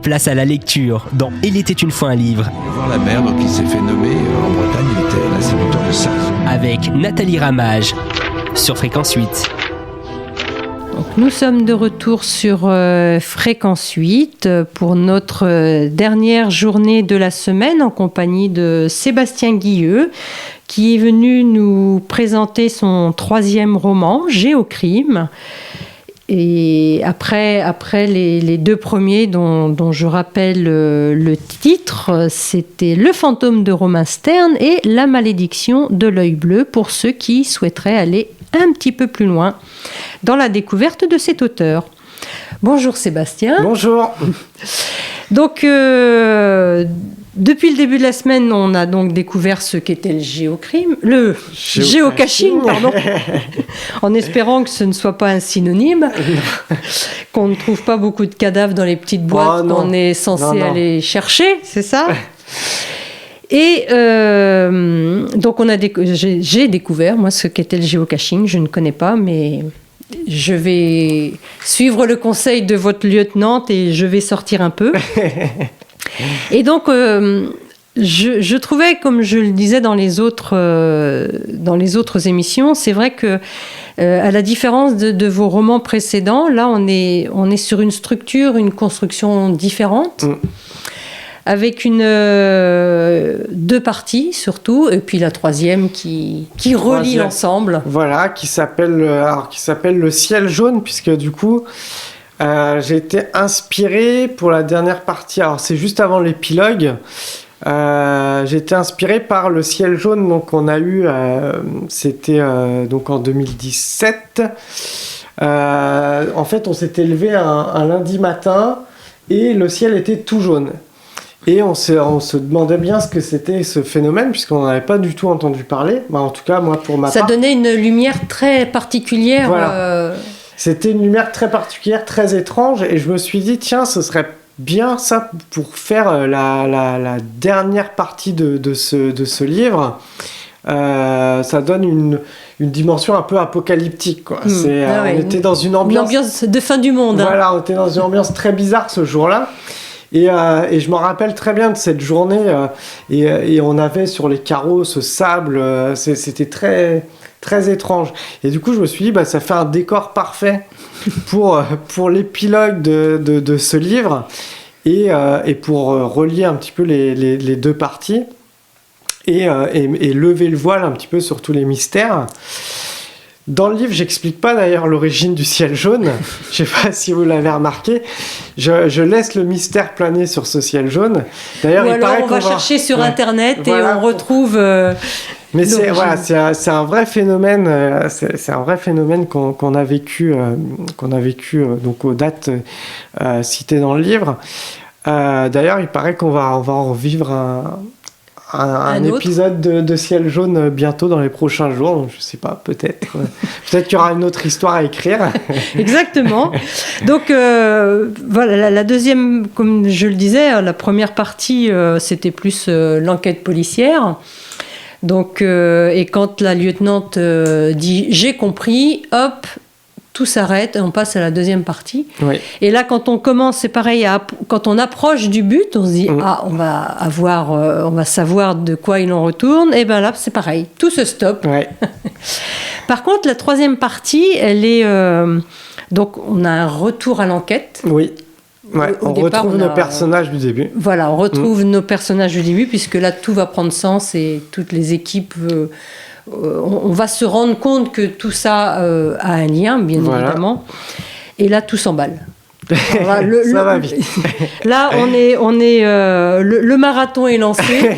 Place à la lecture dans Il était une fois un livre. Voir la mer, donc il s'est fait nommer en Bretagne, il était l'instituteur de Sars. Avec Nathalie Ramage sur Fréquence 8. Donc, nous sommes de retour sur Fréquence 8 pour notre dernière journée de la semaine en compagnie de Sébastien Guilleux qui est venu nous présenter son 3e roman, Géocrime. Et après les 2 premiers dont je rappelle le titre, c'était Le fantôme de Romain Stern et La malédiction de l'œil bleu pour ceux qui souhaiteraient aller un petit peu plus loin dans la découverte de cet auteur. Bonjour Sébastien. Bonjour. Donc, depuis le début de la semaine, on a donc découvert ce qu'était le géocaching, pardon, en espérant que ce ne soit pas un synonyme, qu'on ne trouve pas beaucoup de cadavres dans les petites boîtes qu'on est censé aller chercher, c'est ça ? Et donc, j'ai découvert, moi, ce qu'était le géocaching. Je ne connais pas, mais je vais suivre le conseil de votre lieutenante et je vais sortir un peu. Et donc, je trouvais, comme je le disais dans les autres émissions, c'est vrai que, à la différence de vos romans précédents, là, on est sur une structure, une construction différente. Avec 2 parties surtout, et puis la 3e qui relie l'ensemble. Voilà, qui s'appelle Le ciel jaune, puisque du coup, j'ai été inspiré pour la dernière partie. Alors c'est juste avant l'épilogue. J'ai été inspiré par Le ciel jaune, donc on a eu, c'était donc en 2017. En fait, on s'était levé un lundi matin et le ciel était tout jaune. Et on se demandait bien ce que c'était ce phénomène, puisqu'on n'en avait pas du tout entendu parler. Bah, en tout cas, moi, pour ma part... Ça donnait une lumière très particulière. Voilà. C'était une lumière très particulière, très étrange. Et je me suis dit, tiens, ce serait bien ça pour faire la dernière partie de ce livre. Ça donne une dimension un peu apocalyptique, quoi. On était dans une ambiance de fin du monde. Voilà, on était dans une ambiance très bizarre ce jour-là. Et je me rappelle très bien de cette journée et on avait sur les carreaux ce sable, c'était très, très étrange. Et du coup, je me suis dit, ça fait un décor parfait pour l'épilogue de ce livre et pour relier un petit peu les 2 parties et lever le voile un petit peu sur tous les mystères. Dans le livre, j'explique pas d'ailleurs l'origine du ciel jaune. Je sais pas si vous l'avez remarqué. Je laisse le mystère planer sur ce ciel jaune. D'ailleurs, ou alors on va chercher sur Internet et on retrouve. Mais c'est un vrai phénomène. C'est un vrai phénomène qu'on a vécu donc aux dates citées dans le livre. D'ailleurs, il paraît qu'on va en revivre un épisode de Ciel jaune bientôt dans les prochains jours, donc je sais pas, peut-être qu'il y aura une autre histoire à écrire. Exactement. Donc voilà, la deuxième, comme je le disais, la première partie c'était plus l'enquête policière. Donc et quand la lieutenante dit j'ai compris, hop, tout s'arrête et on passe à la deuxième partie. Oui. Et là, quand on commence, c'est pareil, quand on approche du but, on se dit on va savoir de quoi il en retourne. Et bien là, c'est pareil, tout se stoppe. Ouais. Par contre, la 3e partie, elle est donc on a un retour à l'enquête. Oui. Ouais, on retrouve nos personnages du début. Voilà, on retrouve nos personnages du début, puisque là, tout va prendre sens et toutes les équipes. On va se rendre compte que tout ça a un lien, bien évidemment. Et là, tout s'emballe. Alors, ça va vite. Là, le marathon est lancé.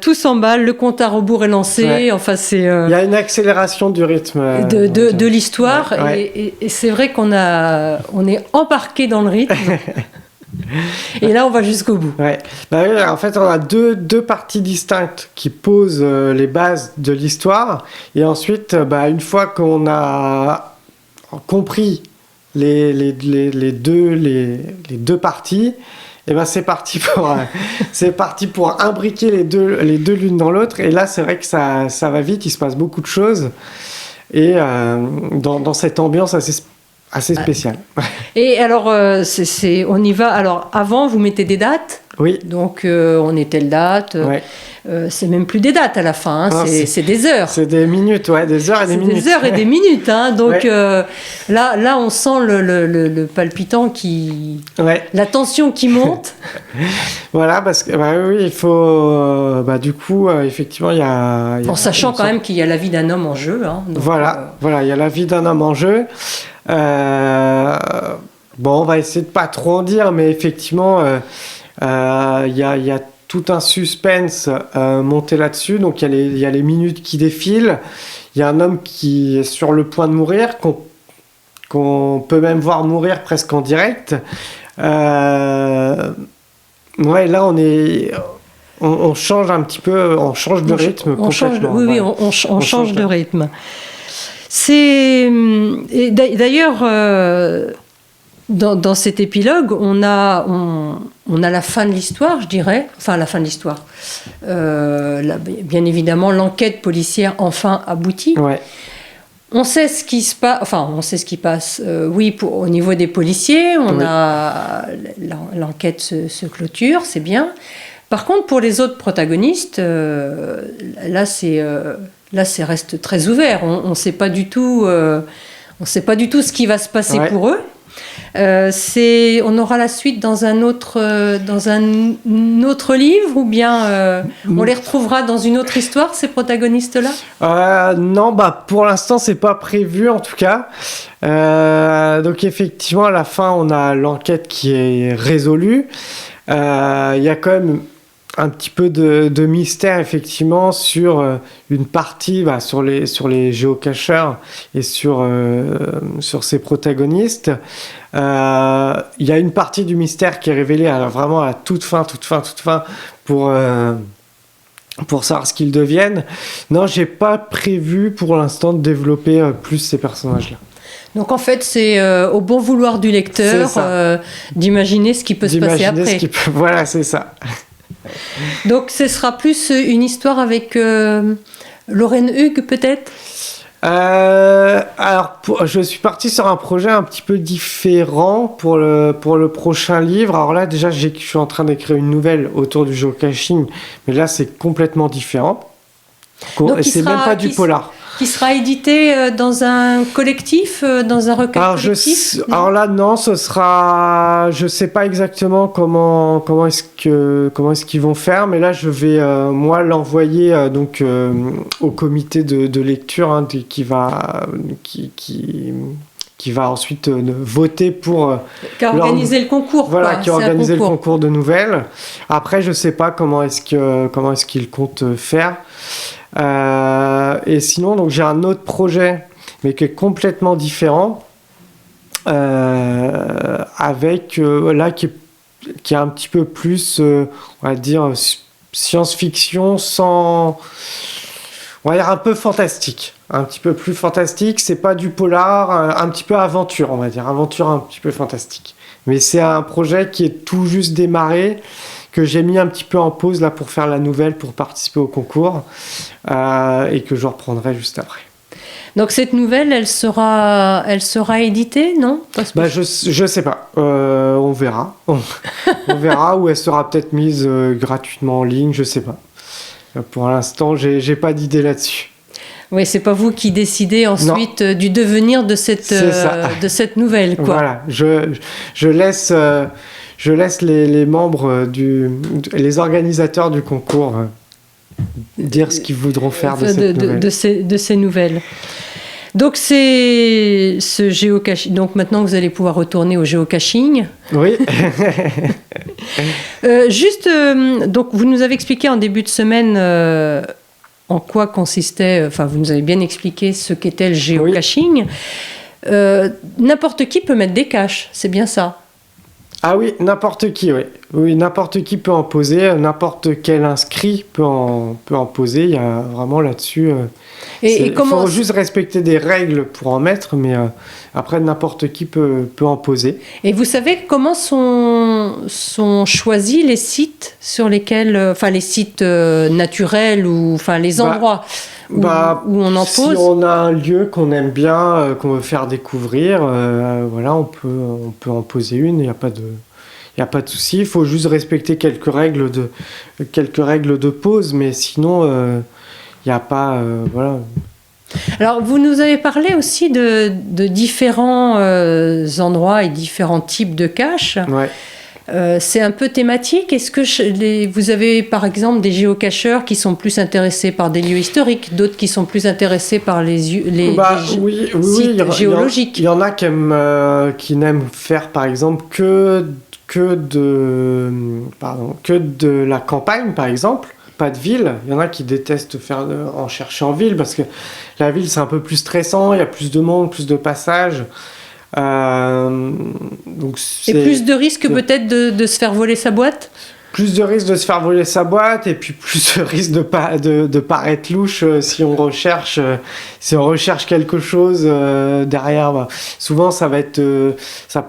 Tout s'emballe, le compte à rebours est lancé. Ouais. Enfin, il y a une accélération du rythme de l'histoire. Ouais. Et c'est vrai qu'on est embarqué dans le rythme. Et là, on va jusqu'au bout. Ouais. En fait, on a deux parties distinctes qui posent les bases de l'histoire. Et ensuite, une fois qu'on a compris les deux parties, et c'est parti pour imbriquer les deux l'une dans l'autre. Et là, c'est vrai que ça va vite. Il se passe beaucoup de choses. Et dans cette ambiance assez spécial. Et alors, on y va. Alors, avant, vous mettez des dates. Oui. Donc, on est telle date. Ouais. C'est même plus des dates à la fin. Non, c'est des heures. C'est des minutes, ouais, des heures et des minutes. Des heures et des minutes. Hein. Donc, Ouais. là, on sent le palpitant Ouais. la tension qui monte. Voilà, parce que oui, il faut. Du coup, effectivement, il y a. En sachant quand même qu'il y a la vie d'un homme en jeu. Hein. Donc, Voilà, il y a la vie d'un homme en jeu. On va essayer de pas trop en dire, mais effectivement, il y a tout un suspense monté là-dessus. Donc il y a les minutes qui défilent. Il y a un homme qui est sur le point de mourir, qu'on peut même voir mourir presque en direct. Là on change un petit peu, on change de rythme complètement. On change de rythme. Et d'ailleurs, dans cet épilogue, on a la fin de l'histoire, je dirais. Enfin, la fin de l'histoire. Bien évidemment, l'enquête policière enfin aboutit. Ouais. On sait ce qui se passe. Enfin, on sait ce qui passe. Au niveau des policiers, l'enquête se clôture, c'est bien. Par contre, pour les autres protagonistes, là, c'est reste très ouvert. On ne sait pas du tout. On sait pas du tout ce qui va se passer pour eux. On aura la suite dans un autre livre, ou bien on les retrouvera dans une autre histoire, ces protagonistes-là ? Non, pour l'instant c'est pas prévu en tout cas. Donc effectivement à la fin on a l'enquête qui est résolue. Il y a quand même un petit peu de mystère effectivement sur une partie, sur les géocacheurs et sur ces protagonistes. Il y a une partie du mystère qui est révélée vraiment à toute fin pour savoir ce qu'ils deviennent. Non, j'ai pas prévu pour l'instant de développer plus ces personnages-là. Donc en fait, c'est au bon vouloir du lecteur d'imaginer ce qui peut se passer après. Voilà, c'est ça. Donc ce sera plus une histoire avec Lorraine Hug peut-être ? Je suis parti sur un projet un petit peu différent pour le prochain livre. Alors là, déjà, je suis en train d'écrire une nouvelle autour du géocaching, mais là, c'est complètement différent. Et c'est même pas du polar. Qui sera édité dans un collectif, dans un recueil collectif ? Alors là, non, ce sera... Je sais pas exactement comment est-ce qu'ils vont faire, mais là, je vais, moi, l'envoyer au comité de lecture qui va ensuite voter pour... Qui a organisé le concours. Voilà, qui a organisé le concours de nouvelles. Après, je sais pas comment est-ce qu'ils comptent faire. Et sinon, donc, j'ai un autre projet, mais qui est complètement différent, avec là qui est un petit peu plus, on va dire, science-fiction sans, on va dire un peu fantastique, un petit peu plus fantastique. C'est pas du polar, un petit peu aventure, on va dire, aventure un petit peu fantastique. Mais c'est un projet qui est tout juste démarré, que j'ai mis un petit peu en pause là pour faire la nouvelle, pour participer au concours, et que je reprendrai juste après. Donc cette nouvelle, elle sera éditée, non ? Je sais pas. On verra. On verra, ou elle sera peut-être mise gratuitement en ligne, je sais pas. Pour l'instant, j'ai pas d'idée là-dessus. Oui, c'est pas vous qui décidez ensuite du devenir de cette nouvelle, quoi. Voilà, je laisse les membres les organisateurs du concours dire ce qu'ils voudront faire de cette nouvelle. De ces nouvelles. Donc c'est ce géocaching. Donc maintenant vous allez pouvoir retourner au géocaching. Oui. Donc vous nous avez expliqué en début de semaine en quoi consistait. Enfin, vous nous avez bien expliqué ce qu'était le géocaching. Oui. N'importe qui peut mettre des caches, c'est bien ça ? Ah oui, n'importe qui, oui. Oui, n'importe qui peut en poser, n'importe quel inscrit peut en poser. Il y a vraiment là-dessus... Il faut juste respecter des règles pour en mettre, mais après, n'importe qui peut en poser. Et vous savez comment sont choisis les sites sur lesquels... Enfin, les sites naturels ou enfin, les endroits où on en si pose? on a un lieu qu'on aime bien, qu'on veut faire découvrir, voilà, on peut en poser une, il n'y a pas de souci. Il faut juste respecter quelques règles de pose, mais sinon, il n'y a pas... voilà. Alors, vous nous avez parlé aussi de différents endroits et différents types de caches. Ouais. C'est un peu thématique. Est-ce que vous avez par exemple des géocacheurs qui sont plus intéressés par des lieux historiques, d'autres qui sont plus intéressés par les sites géologiques? Il y en a qui n'aiment faire par exemple que de la campagne par exemple, pas de ville. Il y en a qui détestent en chercher en ville parce que la ville c'est un peu plus stressant, il y a plus de monde, plus de passages. Donc et plus de risques peut-être de se faire voler sa boîte? Plus de risques de se faire voler sa boîte et puis plus de risques de paraître louche si on recherche quelque chose derrière. Souvent ça peut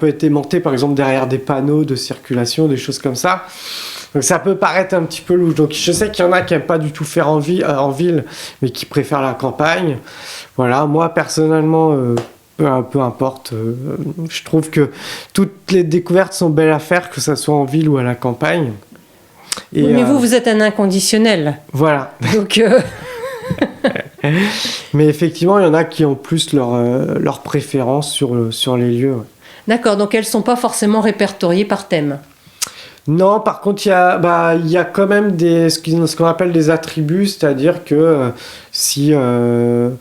être aimanté par exemple derrière des panneaux de circulation, des choses comme ça. Donc ça peut paraître un petit peu louche. Donc je sais qu'il y en a qui n'aiment pas du tout faire en ville, mais qui préfèrent la campagne. Voilà, moi personnellement... peu importe, je trouve que toutes les découvertes sont belles à faire, que ça soit en ville ou à la campagne. Et, oui, mais vous êtes un inconditionnel. Voilà. Donc, mais effectivement, il y en a qui ont plus leur préférence sur les lieux. Ouais. D'accord, donc elles ne sont pas forcément répertoriées par thème. Non, par contre, il y a quand même ce qu'on appelle des attributs, c'est-à-dire que si on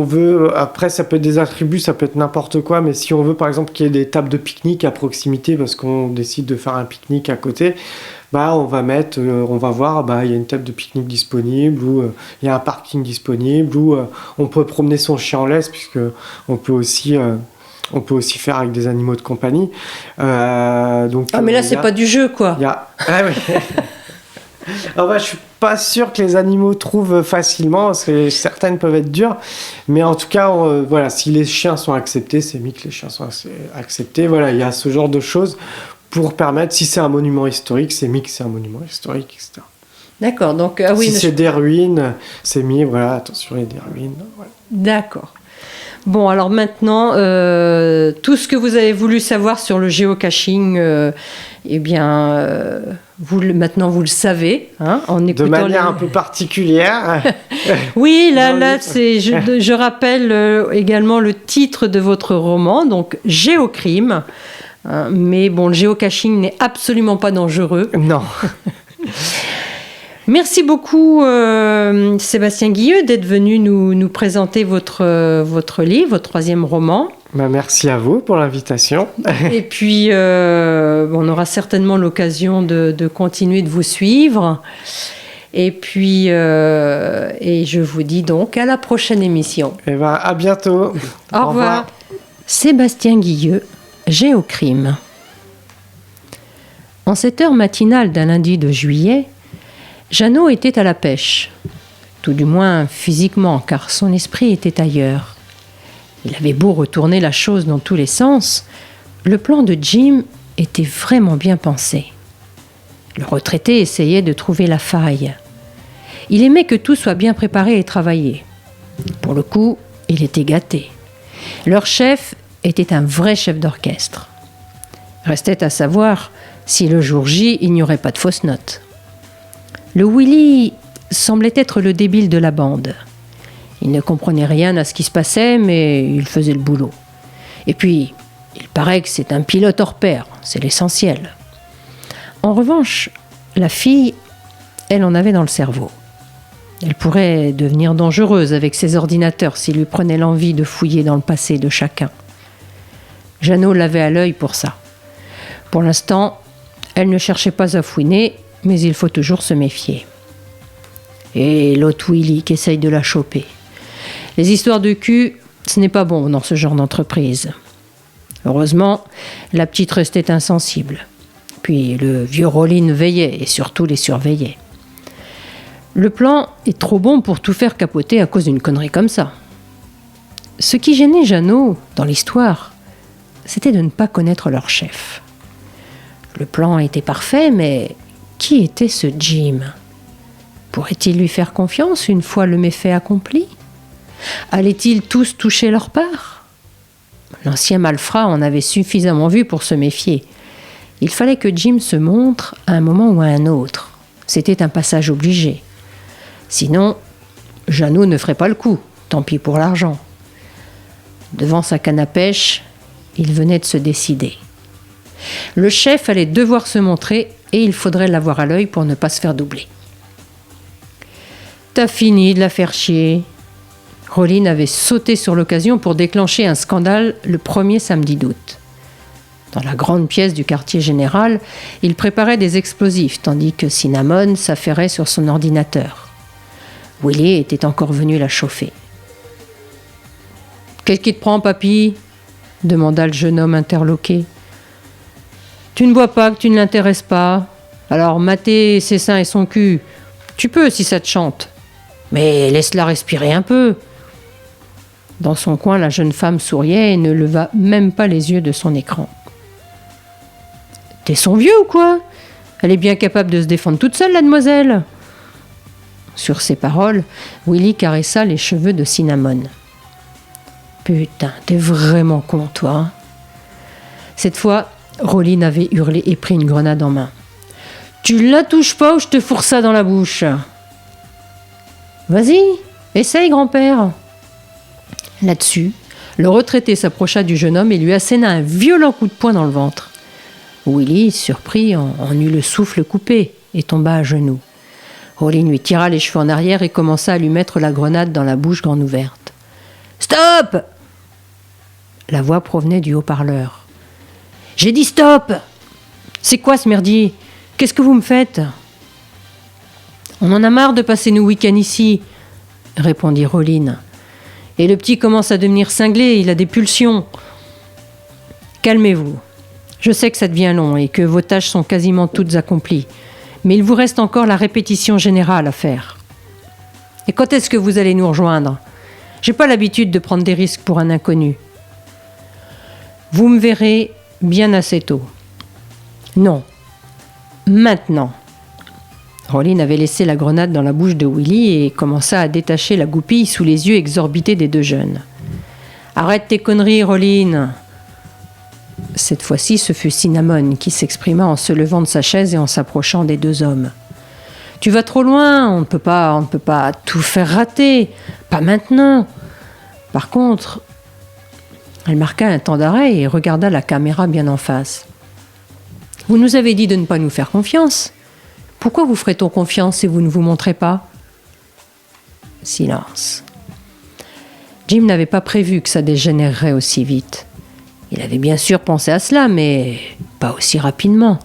veut, après ça peut être des attributs, ça peut être n'importe quoi, mais si on veut par exemple qu'il y ait des tables de pique-nique à proximité parce qu'on décide de faire un pique-nique à côté, on va voir, il y a une table de pique-nique disponible, ou il y a un parking disponible, ou on peut promener son chien en laisse, puisque on peut aussi faire avec des animaux de compagnie. Mais là c'est pas du jeu quoi. Je suis pas sûr que les animaux trouvent facilement, parce que certaines peuvent être dures, mais en tout cas, si les chiens sont acceptés, c'est mieux que les chiens sont acceptés. Voilà, il y a ce genre de choses pour permettre, si c'est un monument historique, c'est mieux que c'est un monument historique, etc. D'accord, donc si c'est des ruines, c'est mieux, voilà, attention, il y a des ruines. Voilà. D'accord. Bon, alors maintenant, tout ce que vous avez voulu savoir sur le géocaching, maintenant vous le savez, hein, en écoutant de manière un peu particulière. Oui, là, je rappelle également le titre de votre roman, donc Géocrime. Hein, mais bon, le géocaching n'est absolument pas dangereux. Non. Merci beaucoup Sébastien Guilleux d'être venu nous présenter votre livre, votre troisième roman. Merci à vous pour l'invitation. Et puis on aura certainement l'occasion de continuer de vous suivre. Et puis et je vous dis donc à la prochaine émission. À bientôt. Au revoir. Sébastien Guilleux, Géocrime. En cette heure matinale d'un lundi de juillet, Jeannot était à la pêche, tout du moins physiquement, car son esprit était ailleurs. Il avait beau retourner la chose dans tous les sens, le plan de Jim était vraiment bien pensé. Le retraité essayait de trouver la faille. Il aimait que tout soit bien préparé et travaillé. Pour le coup, il était gâté. Leur chef était un vrai chef d'orchestre. Restait à savoir si le jour J, il n'y aurait pas de fausses notes. Le Willy semblait être le débile de la bande. Il ne comprenait rien à ce qui se passait, mais il faisait le boulot. Et puis, il paraît que c'est un pilote hors pair, c'est l'essentiel. En revanche, la fille, elle en avait dans le cerveau. Elle pourrait devenir dangereuse avec ses ordinateurs s'il lui prenait l'envie de fouiller dans le passé de chacun. Jeannot l'avait à l'œil pour ça. Pour l'instant, elle ne cherchait pas à fouiner, mais il faut toujours se méfier. Et l'autre Willy qui essaye de la choper. Les histoires de cul, ce n'est pas bon dans ce genre d'entreprise. Heureusement, la petite restait insensible. Puis le vieux Rollin veillait et surtout les surveillait. Le plan est trop bon pour tout faire capoter à cause d'une connerie comme ça. Ce qui gênait Jeannot dans l'histoire, c'était de ne pas connaître leur chef. Le plan était parfait, mais qui était ce Jim ? Pourrait-il lui faire confiance une fois le méfait accompli? Allaient-ils tous toucher leur part? L'ancien malfrat en avait suffisamment vu pour se méfier. Il fallait que Jim se montre à un moment ou à un autre. C'était un passage obligé. Sinon, Jeannot ne ferait pas le coup, tant pis pour l'argent. Devant sa canne à pêche, il venait de se décider. Le chef allait devoir se montrer et il faudrait l'avoir à l'œil pour ne pas se faire doubler. T'as fini de la faire chier. Rollin avait sauté sur l'occasion pour déclencher un scandale le premier samedi d'août. Dans la grande pièce du quartier général, il préparait des explosifs, tandis que Cinnamon s'affairait sur son ordinateur. Willy était encore venu la chauffer. « Qu'est-ce qui te prend, papy ?» demanda le jeune homme interloqué. « Tu ne vois pas que tu ne l'intéresses pas. Alors mater ses seins et son cul, tu peux si ça te chante. Mais laisse-la respirer un peu. » Dans son coin, la jeune femme souriait et ne leva même pas les yeux de son écran. « T'es son vieux ou quoi? Elle est bien capable de se défendre toute seule, la demoiselle. » Sur ces paroles, Willy caressa les cheveux de Cinnamon. « Putain, t'es vraiment con, toi. Hein ?» Cette fois, Rollin avait hurlé et pris une grenade en main. « Tu la touches pas ou je te fourre ça dans la bouche. »« Vas-y, essaye, grand-père. » Là-dessus, le retraité s'approcha du jeune homme et lui asséna un violent coup de poing dans le ventre. Willy, surpris, en eut le souffle coupé et tomba à genoux. Rollin lui tira les cheveux en arrière et commença à lui mettre la grenade dans la bouche grande ouverte. « Stop !» La voix provenait du haut-parleur. « J'ai dit stop ! C'est quoi ce merdier? Qu'est-ce que vous me faites ?»« On en a marre de passer nos week-ends ici, » répondit Rollin. « Et le petit commence à devenir cinglé, il a des pulsions. » « Calmez-vous. Je sais que ça devient long et que vos tâches sont quasiment toutes accomplies, mais il vous reste encore la répétition générale à faire. Et quand est-ce que vous allez nous rejoindre? J'ai pas l'habitude de prendre des risques pour un inconnu. Vous me verrez bien assez tôt. Non, maintenant. Rollin avait laissé la grenade dans la bouche de Willy et commença à détacher la goupille sous les yeux exorbités des deux jeunes. Arrête tes conneries, Rollin. Cette fois-ci, ce fut Cinnamon qui s'exprima en se levant de sa chaise et en s'approchant des deux hommes. « Tu vas trop loin, on ne peut pas tout faire rater, pas maintenant. » Par contre, elle marqua un temps d'arrêt et regarda la caméra bien en face. « Vous nous avez dit de ne pas nous faire confiance. Pourquoi vous ferait-on confiance si vous ne vous montrez pas ?» Silence. Jim n'avait pas prévu que ça dégénérerait aussi vite. Il avait bien sûr pensé à cela, mais pas aussi rapidement.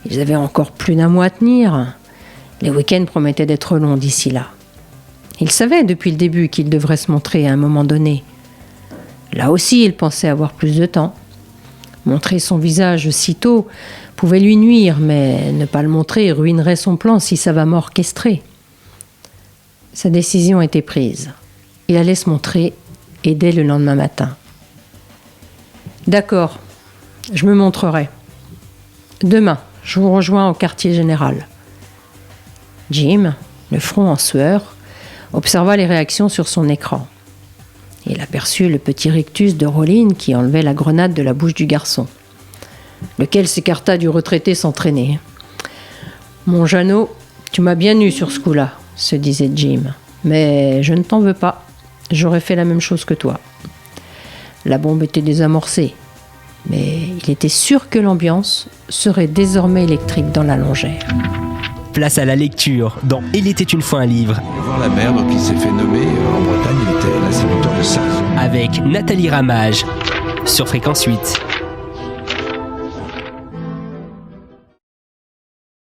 Ils avaient encore plus d'un mois à tenir. Les week-ends promettaient d'être longs d'ici là. Il savait depuis le début qu'il devrait se montrer à un moment donné. Là aussi, il pensait avoir plus de temps. Montrer son visage si tôt pouvait lui nuire, mais ne pas le montrer ruinerait son plan si ça va m'orchestrer. Sa décision était prise. Il allait se montrer, et dès le lendemain matin. D'accord, je me montrerai. Demain, je vous rejoins au quartier général. Jim, le front en sueur, observa les réactions sur son écran. Il aperçut le petit rictus de Rollin qui enlevait la grenade de la bouche du garçon, lequel s'écarta du retraité sans traîner. « Mon Jeannot, tu m'as bien eu sur ce coup-là, » se disait Jim. « Mais je ne t'en veux pas, j'aurais fait la même chose que toi. » La bombe était désamorcée, mais il était sûr que l'ambiance serait désormais électrique dans la longère. Place à la lecture dans Il était une fois un livre. Voir la mère, donc il s'est fait nommer en Bretagne, il était l'instituteur de Sarzeau. Avec Nathalie Ramage sur Fréquence 8.